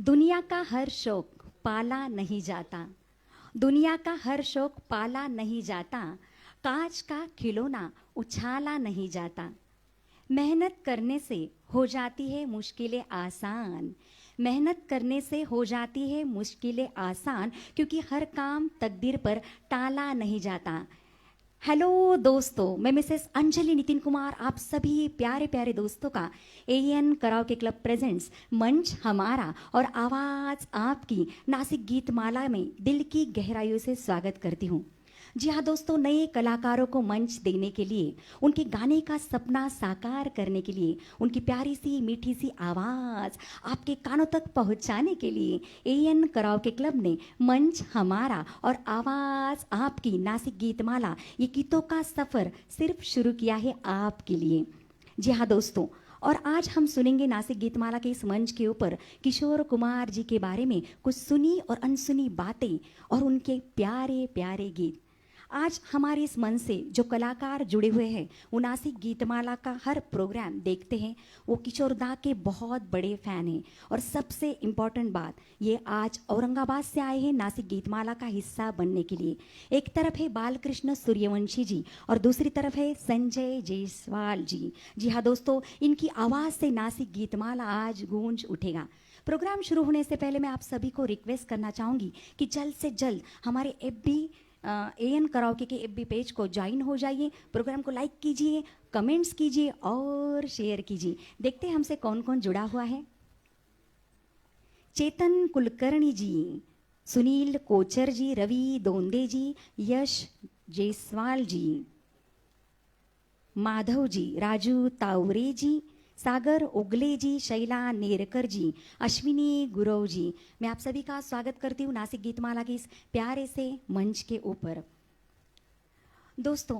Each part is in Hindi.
दुनिया का हर शौक पाला नहीं जाता, दुनिया का हर शौक पाला नहीं जाता, कांच का खिलौना उछाला नहीं जाता। मेहनत करने से हो जाती है मुश्किलें आसान, मेहनत करने से हो जाती है मुश्किलें आसान, क्योंकि हर काम तकदीर पर टाला नहीं जाता। हेलो दोस्तों, मैं मिसेस अंजलि नितिन कुमार आप सभी प्यारे प्यारे दोस्तों का एएन कराओके क्लब प्रेजेंट्स मंच हमारा और आवाज़ आपकी नासिक गीत माला में दिल की गहराइयों से स्वागत करती हूँ। जी हाँ दोस्तों, नए कलाकारों को मंच देने के लिए, उनके गाने का सपना साकार करने के लिए, उनकी प्यारी सी मीठी सी आवाज़ आपके कानों तक पहुंचाने के लिए एएन कराओके क्लब ने मंच हमारा और आवाज़ आपकी नासिक गीतमाला ये गीतों का सफ़र सिर्फ शुरू किया है आपके लिए। जी हाँ दोस्तों, और आज हम सुनेंगे नासिक गीतमाला के इस मंच के ऊपर किशोर कुमार जी के बारे में कुछ सुनी और अनसुनी बातें और उनके प्यारे प्यारे गीत। आज हमारे इस मंच से जो कलाकार जुड़े हुए हैं वो नासिक गीतमाला का हर प्रोग्राम देखते हैं, वो किशोर दा के बहुत बड़े फ़ैन हैं। और सबसे इम्पॉर्टेंट बात, ये आज औरंगाबाद से आए हैं नासिक गीतमाला का हिस्सा बनने के लिए। एक तरफ है बालकृष्ण सूर्यवंशी जी और दूसरी तरफ है संजय जायसवाल जी। जी हाँ दोस्तों, इनकी आवाज़ से नासिक गीतमाला आज गूंज उठेगा। प्रोग्राम शुरू होने से पहले मैं आप सभी को रिक्वेस्ट करना चाहूँगी कि जल्द से जल्द हमारे एफबी एएन कराओके के एफबी पेज को ज्वाइन हो जाइए, प्रोग्राम को लाइक कीजिए, कमेंट्स कीजिए और शेयर कीजिए। देखते हैं हमसे कौन कौन जुड़ा हुआ है। चेतन कुलकर्णी जी, सुनील कोचर जी, रवि दोंदे जी, यश जायसवाल जी, माधव जी, राजू तावरे जी, सागर उगले जी, शैला नेरकर जी, अश्विनी गुरव जी, मैं आप सभी का स्वागत करती हूँ नासिक गीतमाला के इस प्यारे से मंच के ऊपर। दोस्तों,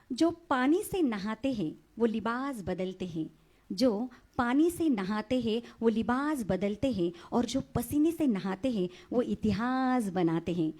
जो पानी से नहाते हैं वो लिबास बदलते हैं, जो पानी से नहाते हैं वो लिबास बदलते हैं, और जो पसीने से नहाते हैं वो इतिहास बनाते हैं।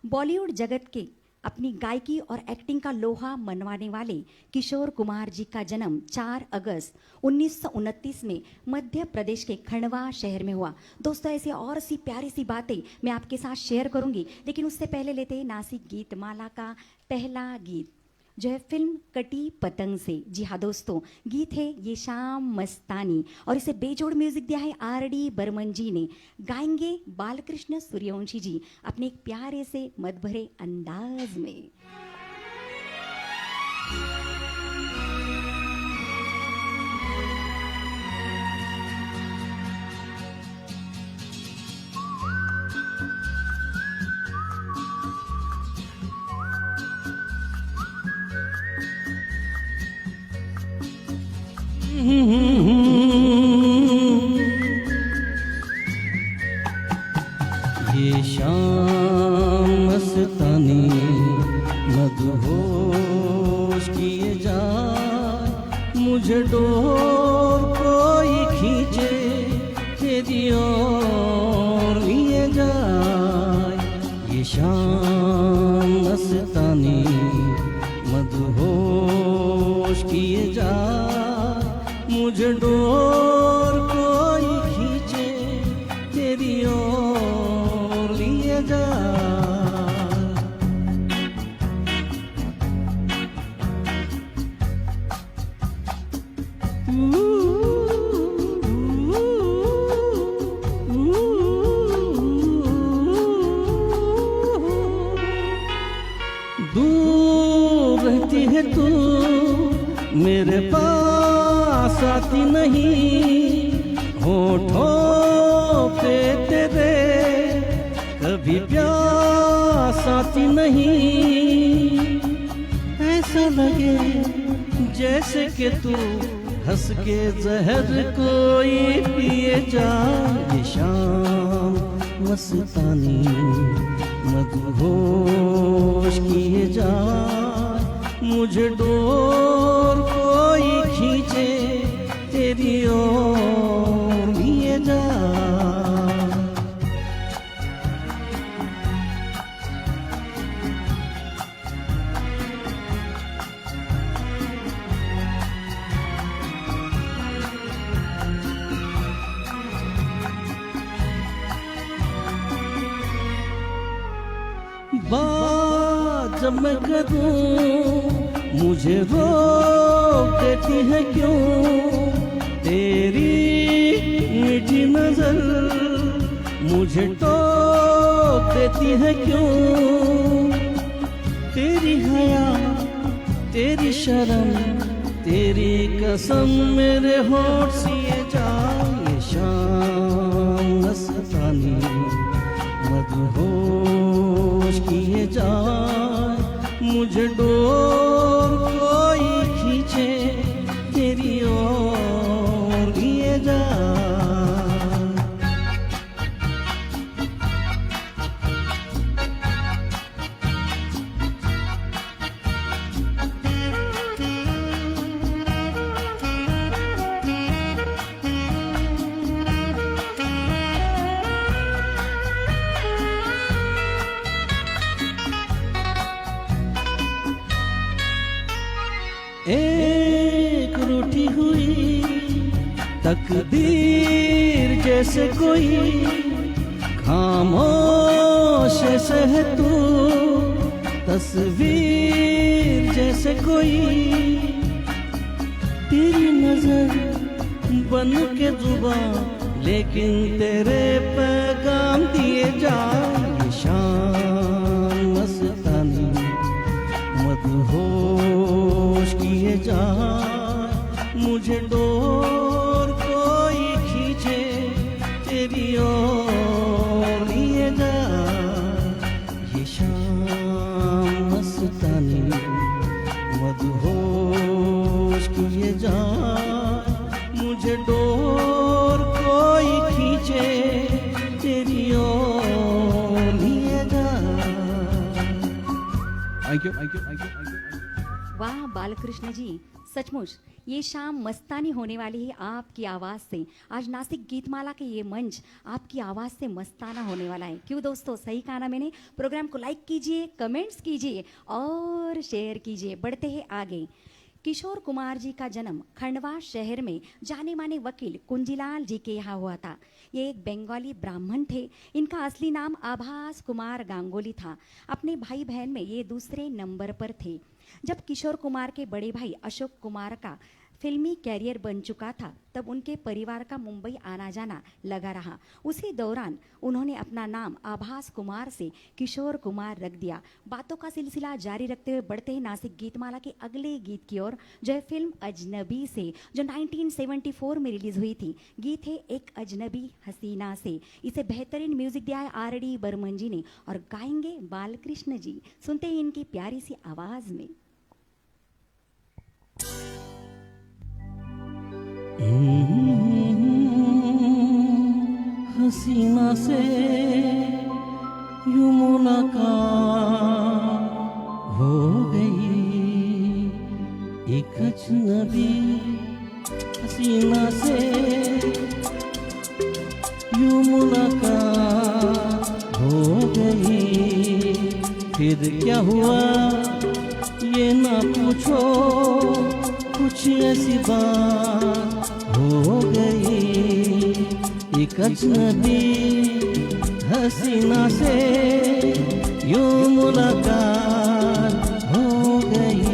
बॉलीवुड जगत के अपनी गायकी और एक्टिंग का लोहा मनवाने वाले किशोर कुमार जी का जन्म 4 अगस्त 1929 में मध्य प्रदेश के खंडवा शहर में हुआ। दोस्तों, ऐसी और सी प्यारी सी बातें मैं आपके साथ शेयर करूंगी, लेकिन उससे पहले लेते हैं नासिक गीतमाला का पहला गीत, जो है फिल्म कटी पतंग से। जी हाँ दोस्तों, गीत है ये शाम मस्तानी और इसे बेजोड़ म्यूजिक दिया है आरडी बर्मन जी ने। गाएंगे बालकृष्ण सूर्यवंशी जी अपने एक प्यारे से मदभरे अंदाज में। ये शाम मस्तानी मदहोश किए जाए, मुझे डोर कोई खींचे तेरी ओर लिए जाए। ये शाम मस्तानी मदहोश किए जाए, मुझे डोर कोई खींचे तेरी ओर लिए जाए। दूर रहती है तू, मेरे पास आती नहीं, होठों पे तेरे कभी प्यास आती नहीं। ऐसा लगे जैसे कि तू हंस के जहर कोई पिए जाए। ये शाम मस्तानी मदहोश किए जाए, मुझे डोर कोई खींचे तेरी ओर लिए जाए। जब मैं करूं मुझे रोक देती है क्यों तेरी मीठी नजर मुझे टोक देती है क्यों तेरी हया तेरी शर्म तेरी कसम मेरे होठ सिए जाए शाम मस्तानी मदहोश किए जाए मुझे डोर कोई खींचे तेरी ओर लिए जाए एक रूठी हुई तकदीर जैसे कोई खामोश से है तू तस्वीर जैसे कोई तेरी नजर बन के जुबान लेकिन तेरे पैगाम दिए जाए शाम मस्तानी मदहोश किए जा मुझे डोर कोई खींचे तेरी ओर लिए जा ये शाम मस्तानी मदहोश किए जा मुझे डोर कोई खींचे तेरी ओर लिए जा thank you thank you thank you thank you. वाह बालकृष्ण जी, सचमुच ये शाम मस्तानी होने वाली है आपकी आवाज़ से। आज नासिक गीतमाला के ये मंच आपकी आवाज़ से मस्ताना होने वाला है। क्यों दोस्तों, सही कहा ना मैंने। प्रोग्राम को लाइक कीजिए, कमेंट्स कीजिए और शेयर कीजिए। बढ़ते हैं आगे। किशोर कुमार जी का जन्म खंडवा शहर में जाने माने वकील कुंजीलाल जी के यहाँ हुआ था। ये एक बंगाली ब्राह्मण थे। इनका असली नाम आभास कुमार गांगुली था। अपने भाई बहन में ये दूसरे नंबर पर थे। जब किशोर कुमार के बड़े भाई अशोक कुमार का फिल्मी कैरियर बन चुका था तब उनके परिवार का मुंबई आना जाना लगा रहा। उसी दौरान उन्होंने अपना नाम आभास कुमार से किशोर कुमार रख दिया। बातों का सिलसिला जारी रखते हुए बढ़ते हैं नासिक गीतमाला के अगले गीत की ओर, जो है फिल्म अजनबी से, जो 1974 में रिलीज हुई थी। गीत है एक अजनबी हसीना से। इसे बेहतरीन म्यूजिक दिया है आर.डी. बर्मन जी ने और गाएंगे बालकृष्ण जी। सुनते हैं इनकी प्यारी सी आवाज में। हसीना से यूं मुलाकात हो गई एक अजनबी हसीना से यूं मुलाकात हो गई। फिर क्या हुआ ये ना पूछो, कुछ ऐसी बात हो गई एक अजनबी हसीना से यूं मुलाकात हो गई।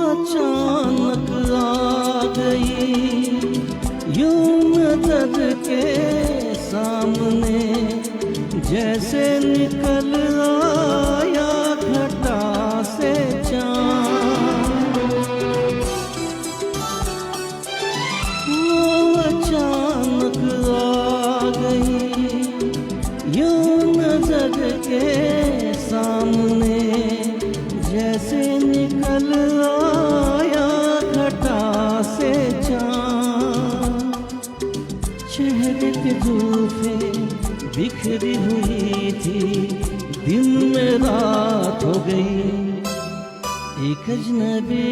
अचानक आ गई यूं नजर के सामने, जैसे निकल आया घटा से चाँद। वो अचानक आ गई यूं नजर के सामने, जैसे निकल आया घटा से चाँद। चेहरे पे जुल्फें बिखरी हुई थी, दिन में रात हो गई एक अजनबी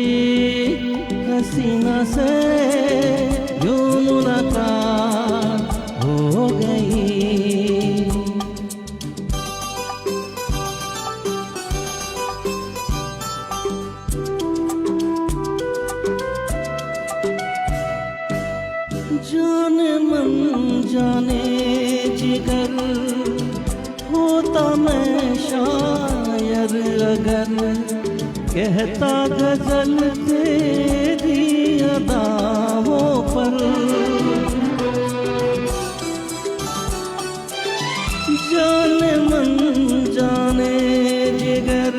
हसीना से यूं मुलाकात जाने जिगर होता मैं शायर अगर कहता गजल तेरी अदाओं पर जाने मन जाने जिगर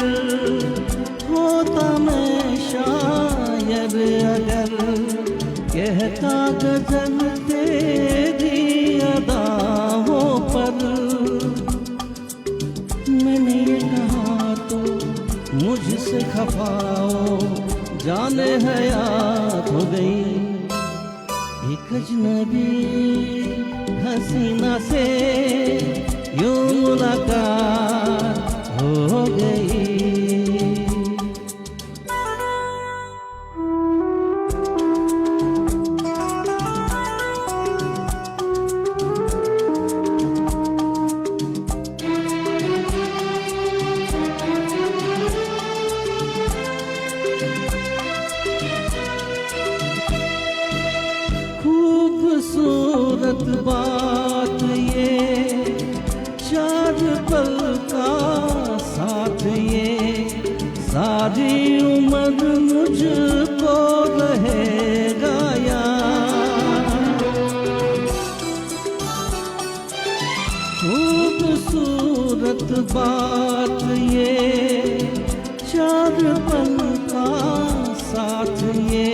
होता मैं शायर अगर कहता गजल तेरी अदाओं पर मैंने ये कहा तो मुझसे खफाओ जाने हयात हो गई एक अजनबी हसीना से यूं मुलाकात हो गई। खूबसूरत बात ये चार पल का साथ ये सारी उम्र मुझको रहेगा याद। खूबसूरत बात ये चार पल का साथ ये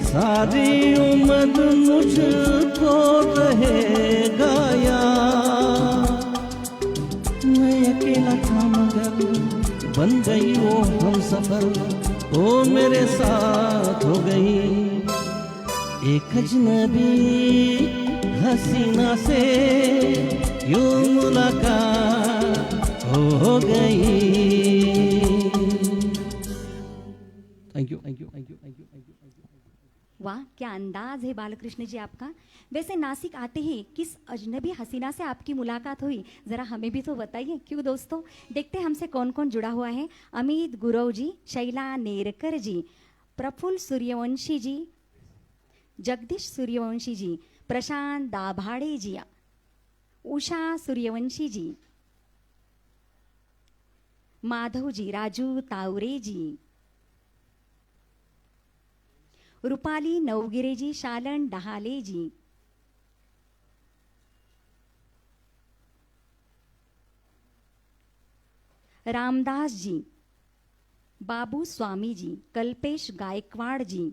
सारी उम्र मुझको रहेगा याद। मैं अकेला था मगर बन गई वो हम सफर वो मेरे साथ हो गई एक अजनबी हसीना से यूं मुलाकात हो गई। Thank you, thank you, thank you, thank you, thank you, thank you. वाह, क्या अंदाज है बालकृष्ण जी आपका। वैसे नासिक आते ही किस अजनबी हसीना से आपकी मुलाकात हुई, ज़रा हमें भी तो बताइए। क्यों दोस्तों, देखते हैं हमसे कौन कौन जुड़ा हुआ है। अमित गुरव जी, शैला नेरकर जी, प्रफुल्ल सूर्यवंशी जी, जगदीश सूर्यवंशी जी, प्रशांत दाभाड़े जी, उषा सूर्यवंशी जी, माधव जी, राजू तावरे जी, रूपाली नवगिरे जी, शालन डहाले जी, रामदास जी, बाबू स्वामी जी, कल्पेश गायकवाड़ जी,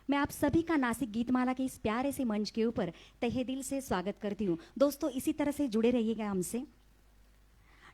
मैं आप सभी का नासिक गीतमाला के इस प्यारे से मंच के ऊपर तहे दिल से स्वागत करती हूँ। दोस्तों, इसी तरह से जुड़े रहिएगा हमसे।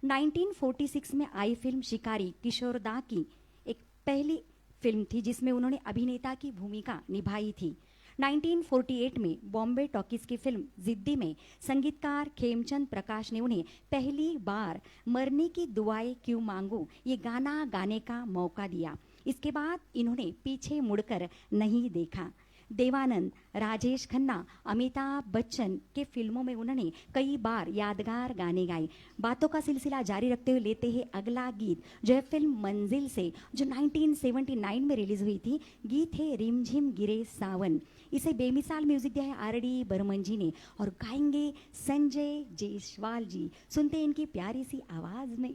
1946 में आई फिल्म शिकारी किशोर दा की एक पहली फिल्म थी जिसमें उन्होंने अभिनेता की भूमिका निभाई थी। 1948 में बॉम्बे टॉकीज की फिल्म जिद्दी में संगीतकार खेमचंद प्रकाश ने उन्हें पहली बार मरने की दुआएं क्यों मांगू ये गाना गाने का मौका दिया। इसके बाद इन्होंने पीछे मुड़कर नहीं देखा। देवानंद, राजेश खन्ना, अमिताभ बच्चन के फिल्मों में उन्होंने कई बार यादगार गाने गाए। बातों का सिलसिला जारी रखते हुए लेते हैं अगला गीत, जो है फिल्म मंजिल से, जो 1979 में रिलीज हुई थी। गीत है रिमझिम गिरे सावन। इसे बेमिसाल म्यूजिक दिया है आर.डी. बर्मन जी ने और गाएंगे संजय जायसवाल जी। सुनते हैं इनकी प्यारी सी आवाज में।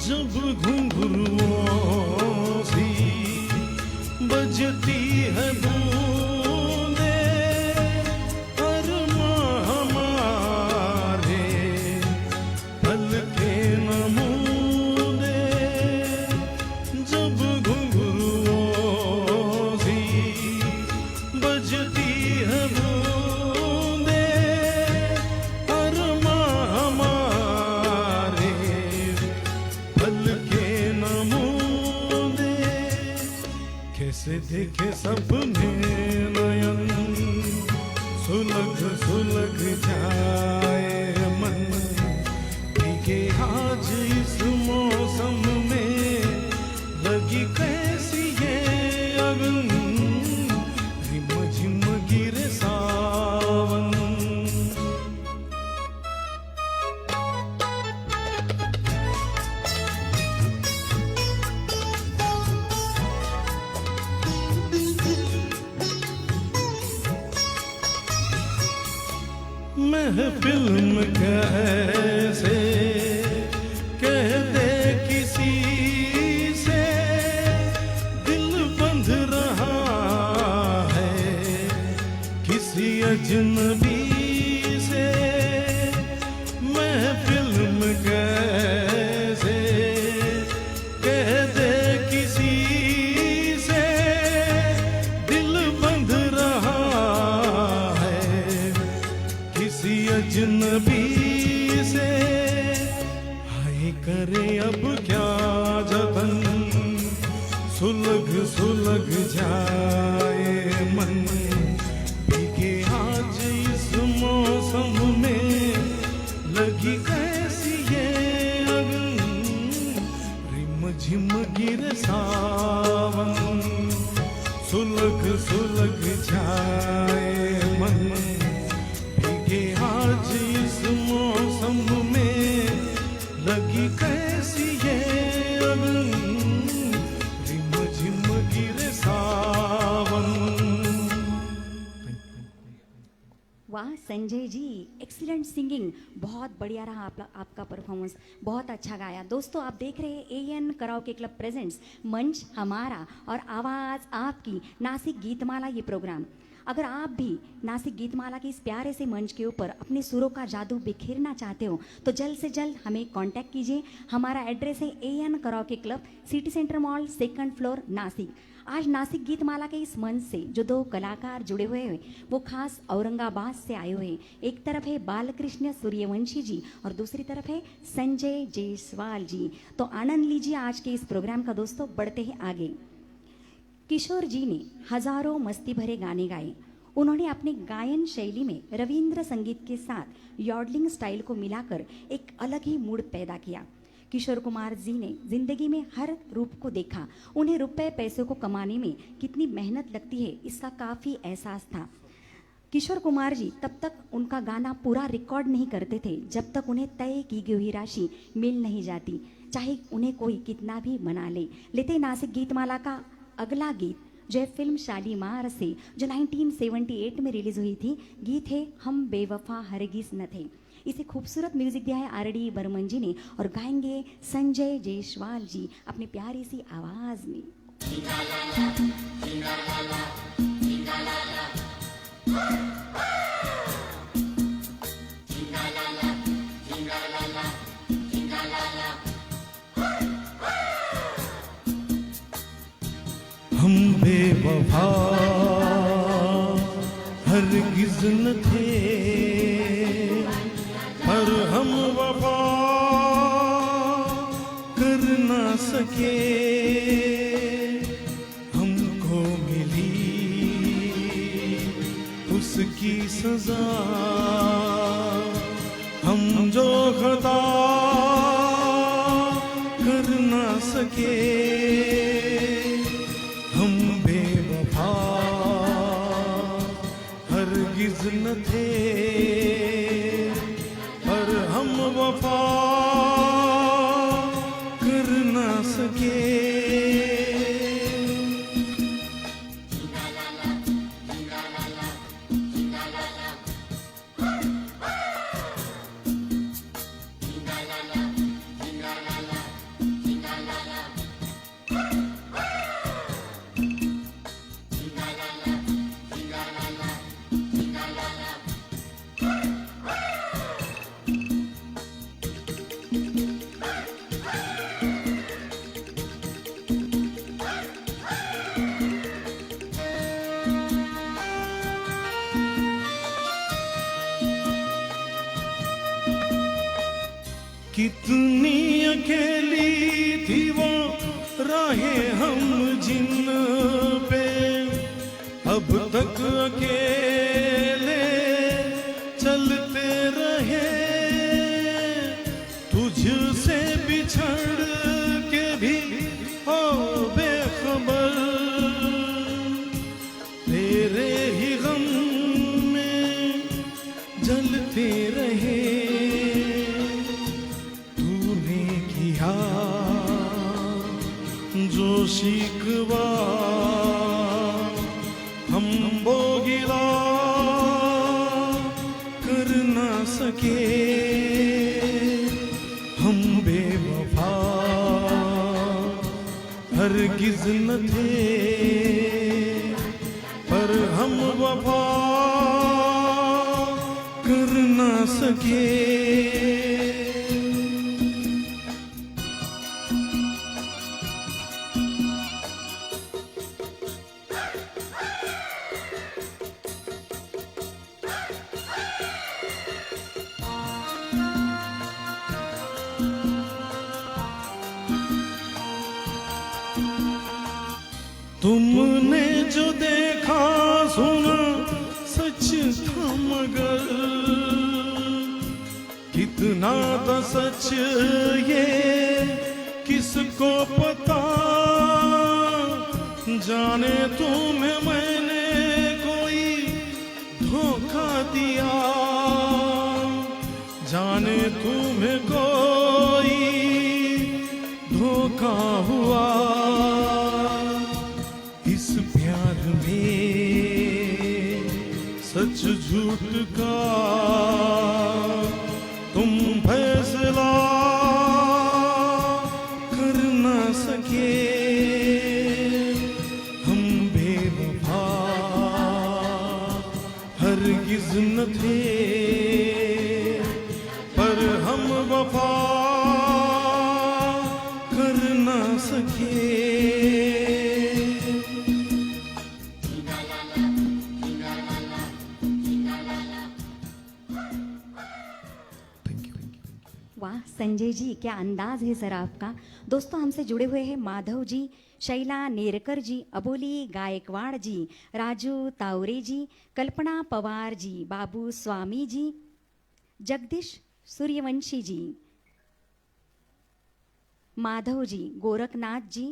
जब घुंघरुओं सी बजती है बूंदे, अरमां हमारे पलके नमूने। जब घुंघरुओं सी बजती है बूंदे, अरमां हमारे पलके नमूने। कैसे देखे सपने नयन, सुलग सुलग जाए मन। भीगे आज इस मौसम में लगी कैसी ये अगन, रिम झिम गिरे सावन। महफिल में कैसे कह दे किसी से, दिल बंध रहा है किसी अजनबी से। महफिल में कैसे कह दे किसी से, दिल बंध रहा है किसी अजनबी से। हाय करे अब क्या जतन, सुलग सुलग जाए मन। भीगे आज इस मौसम में लगी कैसी ये अगन, रिम झिम गिरे सावन। सुलग सुलग जाए मन, भीगे आज इस मौसम में लगी कैसी ये अगन, रिम झिम गिरे सावन। वाह संजय जी, एक्सीलेंट सिंगिंग, बहुत बढ़िया रहा आपका परफॉर्मेंस, बहुत अच्छा गाया। दोस्तों आप देख रहे हैं AN कराओके क्लब प्रेजेंट्स मंच हमारा और आवाज़ आपकी नासिक गीतमाला ये प्रोग्राम। अगर आप भी नासिक गीतमाला के इस प्यारे से मंच के ऊपर अपने सुरों का जादू बिखेरना चाहते हो तो जल्द से जल्द हमें कांटेक्ट कीजिए। हमारा एड्रेस है AN karaoke club, city centre mall, 2nd floor, Nashik. आज नासिक गीतमाला के इस मंच से जो 2 कलाकार जुड़े हुए हैं वो खास औरंगाबाद से आए हुए हैं। एक तरफ है बालकृष्ण सूर्यवंशी जी और दूसरी तरफ है संजय जायसवाल जी। तो आनंद लीजिए आज के इस प्रोग्राम का। दोस्तों बढ़ते हैं आगे। किशोर जी ने हजारों मस्ती भरे गाने गाए। उन्होंने अपनी गायन शैली में रविंद्र संगीत के साथ यॉडलिंग स्टाइल को मिलाकर एक अलग ही मूड पैदा किया। किशोर कुमार जी ने जिंदगी में हर रूप को देखा। उन्हें रुपए पैसे को कमाने में कितनी मेहनत लगती है इसका काफ़ी एहसास था। किशोर कुमार जी तब तक उनका गाना पूरा रिकॉर्ड नहीं करते थे जब तक उन्हें तय की गई हुई राशि मिल नहीं जाती, चाहे उन्हें कोई कितना भी मना ले। लेते नासिक गीतमाला का अगला गीत जो है फिल्म शालीमार से, जो 1978 में रिलीज हुई थी। गीत है हम बेवफा हरगिज न थे। इसे खूबसूरत म्यूजिक दिया है RD बर्मन जी ने और गाएंगे संजय जायसवाल जी अपनी प्यारी सी आवाज में। हम बेवफा हरगिज न थे, पर हम वफा कर ना सके। हमको मिली उसकी सजा, हम जो खता कर ना सके। हम बेवफा हरगिज न थे, पर हम वफा कर ना सके। कितनी अकेली थी वो राहें हम जिन पे अब तक अकेले चलते रहे, तुझसे बिछड़ के भी हो बेखबर, तेरे ही गम में जलते रहे। तूने किया जो शिकवा हम वो गिला कर ना सके, हम बेवफा हरगिज न थे, पर हम वफा कर ना सके। तुमने जो देखा सुना सच था, मगर कितना था सच ये किसको पता। जाने तुम्हें मैंने कोई धोखा दिया, जाने तुम्हें कोई धोखा हुआ। इस प्यार में सच झूठ का तुम फैसला कर ना सके, हम बेवफा हरगिज न थे, पर हम वफा कर ना सके। वाह संजय जी, क्या अंदाज है सर आपका। दोस्तों हमसे जुड़े हुए हैं माधव जी, शैला नेरकर जी, अबोली गायकवाड़ जी, राजू तावरे जी, कल्पना पवार जी, बाबू स्वामी जी, जगदीश सूर्यवंशी जी, माधव जी, गोरखनाथ जी,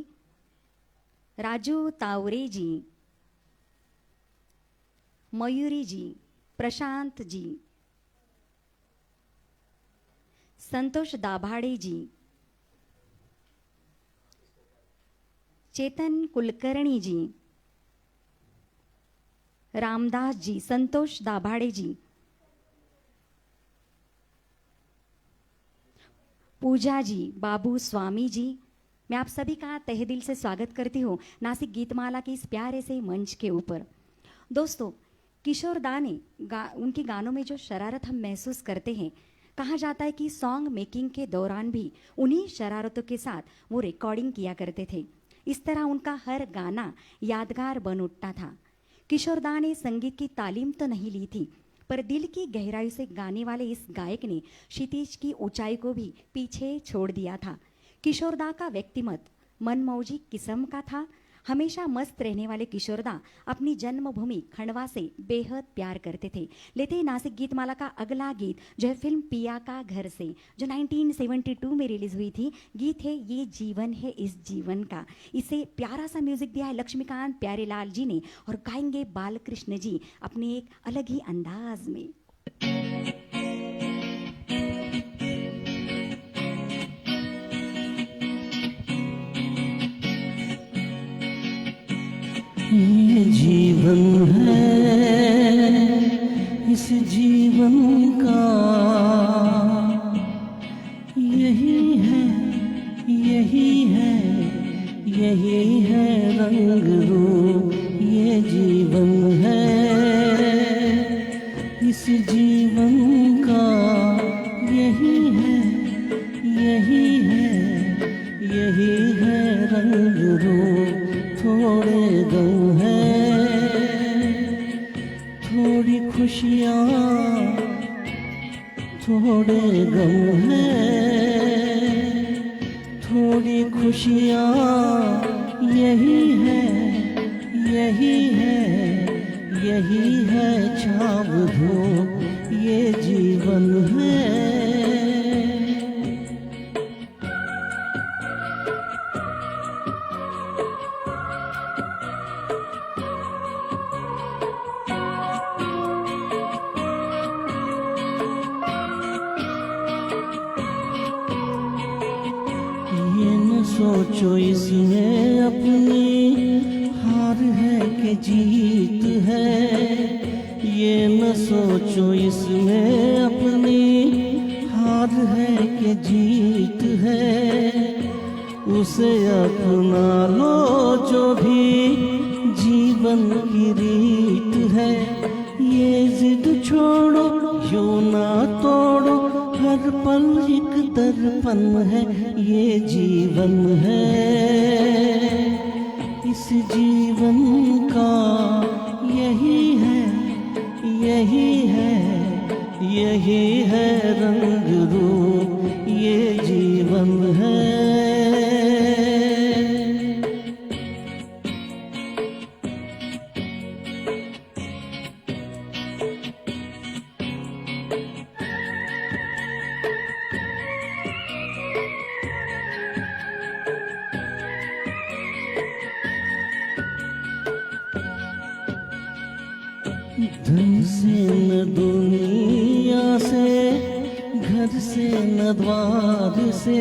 राजू तावरे जी, मयूरी जी, प्रशांत जी, संतोष दाभाड़े जी, चेतन कुलकर्णी जी, रामदास जी, संतोष दाभाड़े जी, पूजा जी, बाबू स्वामी जी, मैं आप सभी का तहे दिल से स्वागत करती हूँ नासिक गीतमाला के इस प्यारे से मंच के ऊपर। दोस्तों किशोर दा ने उनके गानों में जो शरारत हम महसूस करते हैं, कहा जाता है कि सॉन्ग मेकिंग के दौरान भी उन्हीं शरारतों के साथ वो रिकॉर्डिंग किया करते थे। इस तरह उनका हर गाना यादगार बन उठता था। किशोर दा ने संगीत की तालीम तो नहीं ली थी, पर दिल की गहराई से गाने वाले इस गायक ने क्षितिज की ऊंचाई को भी पीछे छोड़ दिया था। किशोर दा का व्यक्तिमत्व मनमौजी किस्म का था। हमेशा मस्त रहने वाले किशोर दा अपनी जन्मभूमि खंडवा से बेहद प्यार करते थे। लेते हैं नासिक गीतमाला का अगला गीत, जो है फिल्म पिया का घर से, जो 1972 में रिलीज हुई थी। गीत है ये जीवन है इस जीवन का। इसे प्यारा सा म्यूजिक दिया है लक्ष्मीकांत प्यारेलाल जी ने, और गाएंगे बालकृष्ण जी अपने एक अलग ही अंदाज में। ये जीवन है इस जीवन का, यही है यही है यही है रंग रूप। ये जीवन है इस जीवन का, यही है यही है यही है रंग रूप। थोड़े गम है थोड़ी खुशियाँ, थोड़े गम है खुशियाँ यही है, यही है, यही है छाव धूप ये जीवन है। ये न सोचो इसमें अपनी हार है कि जीत है, ये न सोचो इसमें अपनी हार है कि जीत है। उसे अपना लो जो भी जीवन की रीत है। ये जिद छोड़ो यूं ना तोड़ो, हर पल एक दर्पण है ये जीवन है। इस जीवन का यही है, यही है, यही है रंग रूप ये जीवन है। धन से न दुनिया से, घर से न द्वार से,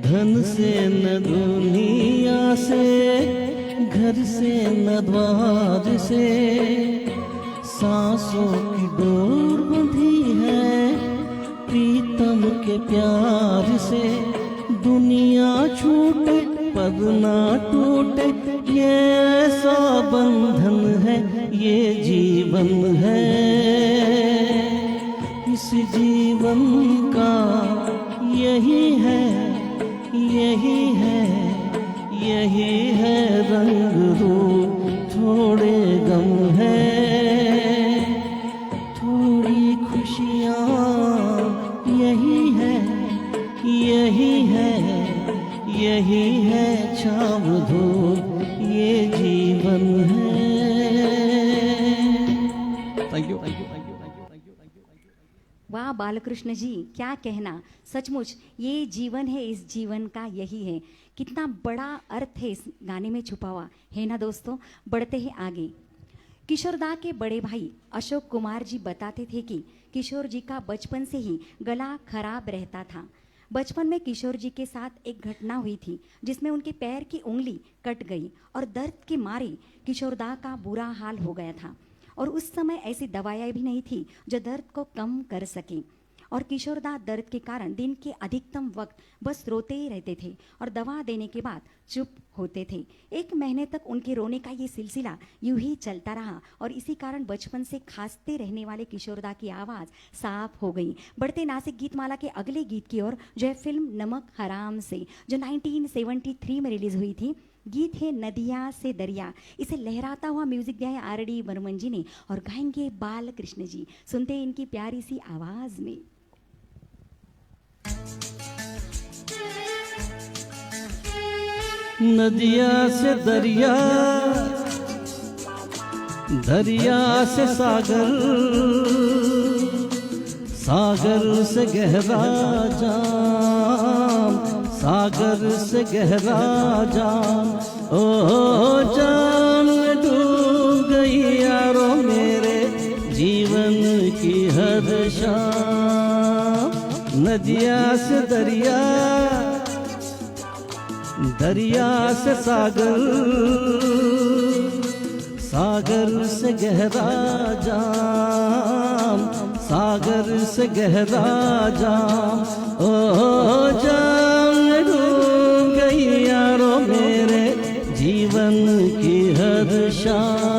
धन से न दुनिया से, घर से न द्वार से। सांसों की डोर बंधी है प्रीतम के प्यार से। दुनिया छूटे पद ना टूटे, ये ऐसा बंधन है ये जीवन है। इस जीवन का यही है, यही है, यही है रंग रूप। थोड़े गम है, थोड़ी खुशियाँ यही है, यही है, यही है छाव धूप ये जीवन है। Thank you, thank you, thank you, thank you, thank you, thank you. वाह बालकृष्ण जी, क्या कहना। सचमुच ये जीवन है, इस जीवन का यही है। कितना बड़ा अर्थ है इस गाने में छुपा हुआ है ना दोस्तों। बढ़ते हैं आगे। किशोरदा के बड़े भाई अशोक कुमार जी बताते थे कि किशोर जी का बचपन से ही गला खराब रहता था। बचपन में किशोर जी के साथ एक घटना हुई थी जिसमें उनके पैर की उंगली कट गई और दर्द के मारे किशोरदा का बुरा हाल हो गया था। और उस समय ऐसी दवाइयाँ भी नहीं थी जो दर्द को कम कर सके। और किशोरदा दर्द के कारण दिन के अधिकतम वक्त बस रोते ही रहते थे और दवा देने के बाद चुप होते थे। 1 महीने तक उनके रोने का ये सिलसिला यूं ही चलता रहा और इसी कारण बचपन से खांसते रहने वाले किशोरदा की आवाज़ साफ हो गई। बढ़ते नासिक गीतमाला के अगले गीत की ओर, जो है फिल्म नमक हराम से, जो 1973 में रिलीज हुई थी। गीत है नदिया से दरिया। इसे लहराता हुआ म्यूजिक दिया है आर.डी. बर्मन जी ने और गाएंगे बालकृष्ण जी। सुनते हैं इनकी प्यारी सी आवाज में। नदिया से दरिया, दरिया से सागर, सागर से गहरा जाम, सागर से गहरा जाम। ओ जान डूब गई यारो मेरे जीवन की हर शाम। नदिया से दरिया, दरिया से सागर, सागर से गहरा जाम, सागर से गहरा जाम। ओ जान डूब गई यारो मेरे जीवन की हर शाम।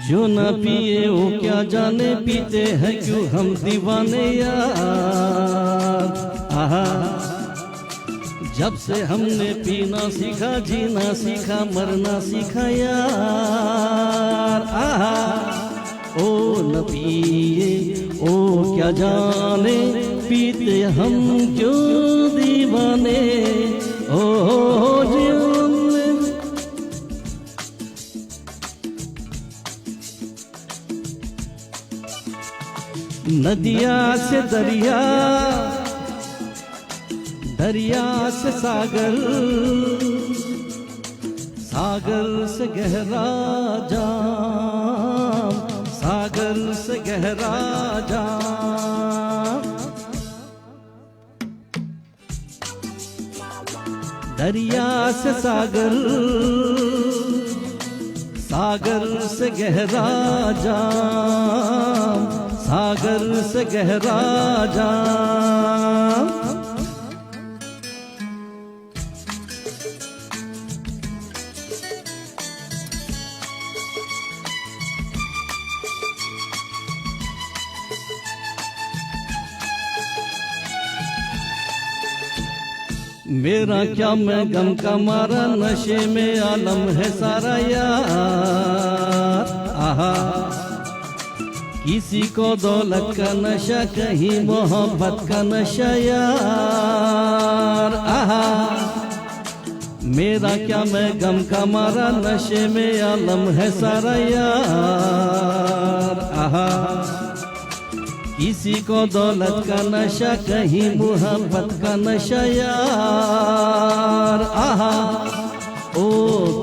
जो न पिए वो क्या जाने, पीते हैं क्यों हम दीवाने यार। आहा, जब से हमने पीना सीखा, जीना सीखा, मरना सीखा यार। आहा, ओ न पिए ओ क्या जाने, पीते हम क्यों दीवाने। ओ जीवन में नदिया से दरिया, दरिया से सागर, सागर से गहरा जाम, सागर से गहरा जाम। दरिया से सागर, सागर से गहरा जाम, सागर से गहरा जाम। मेरा क्या मैं गम का मारा, नशे में आलम है सारा यार। आहा, किसी को दौलत का नशा, कहीं मोहब्बत का नशा यार। आहा, मेरा क्या मैं गम का मारा, नशे में आलम है सारा यार। आहा, किसी को दौलत का नशा, कहीं मोहब्बत का नशा यार। आहा, ओ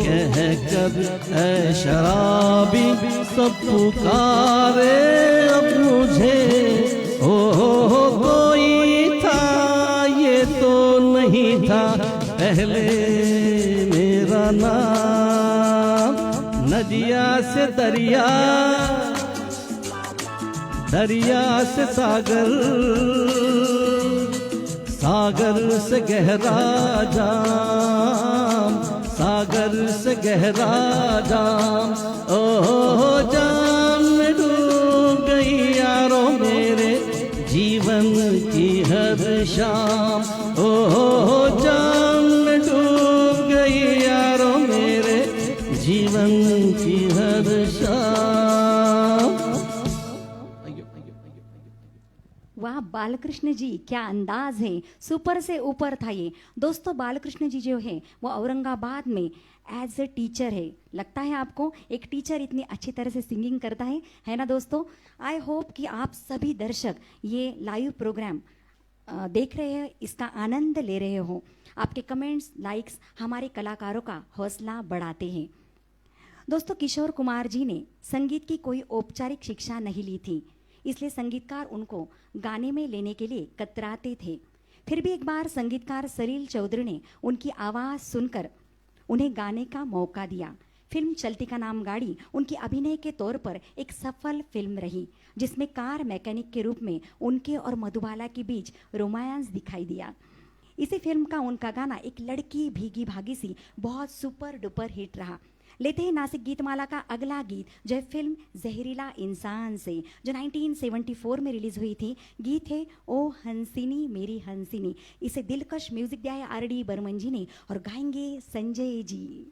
कह कर ऐ शराबी सब पुकारे अब मुझे। ओ कोई था ये तो नहीं था पहले मेरा नाम। नदिया से दरिया, दरिया से सागर, सागर से गहरा जाम, सागर से गहरा जाम। ओ जान में डूब गई यारो मेरे जीवन की हर शाम। ओ जान में डूब गई यारो मेरे जीवन की हर शाम। वाह बालकृष्ण जी, क्या अंदाज है, सुपर से ऊपर था ये। दोस्तों बालकृष्ण जी जो है वो औरंगाबाद में एज ए टीचर है। लगता है आपको एक टीचर इतनी अच्छी तरह से सिंगिंग करता है ना दोस्तों। आई होप कि आप सभी दर्शक ये लाइव प्रोग्राम देख रहे हैं, इसका आनंद ले रहे हो। आपके कमेंट्स, लाइक्स हमारे कलाकारों का हौसला बढ़ाते हैं। दोस्तों किशोर कुमार जी ने संगीत की कोई औपचारिक शिक्षा नहीं ली थी, इसलिए संगीतकार उनको गाने में लेने के लिए कतराते थे। फिर भी एक बार संगीतकार सलील चौधरी ने उनकी आवाज़ सुनकर उन्हें गाने का मौका दिया। फिल्म चलती का नाम गाड़ी उनकी अभिनय के तौर पर एक सफल फिल्म रही, जिसमें कार मैकेनिक के रूप में उनके और मधुबाला के बीच रोमांस दिखाई दिया। इसी फिल्म का उनका गाना एक लड़की भीगी भागी सी बहुत सुपर डुपर हिट रहा। लेते हैं नासिक गीतमाला का अगला गीत, जो है फिल्म जहरीला इंसान से, जो 1974 में रिलीज हुई थी। गीत है ओ हंसिनी मेरी हंसिनी। इसे दिलकश म्यूजिक दिया है आर.डी. बर्मन जी ने और गाएंगे संजय जी।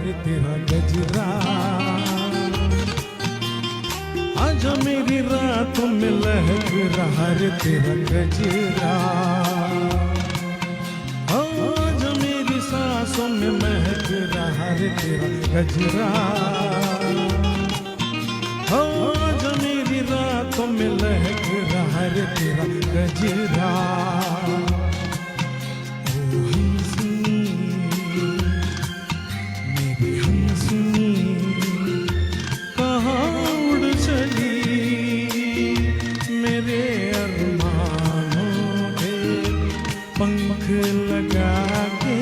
रे तेरा गजरा, आजा मेरी रातों में लहक रहा रे तेरा गजरा, आजा मेरी सांसों में महक रहा रे तेरा गजरा, आजा मेरी रातों में लहक रहा रे तेरा गजरा। ओ हंसी मेरी हंसी कहाँ उड़ चली, मेरे अरमानों के पंख लगा के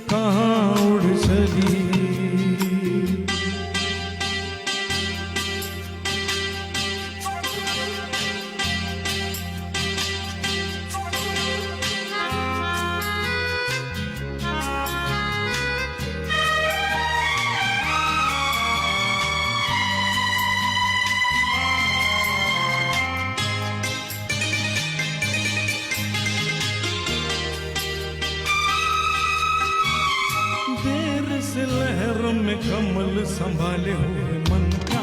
कहाँ उड़ चली। देर से लहरों में कमल संभाले हुए मन का,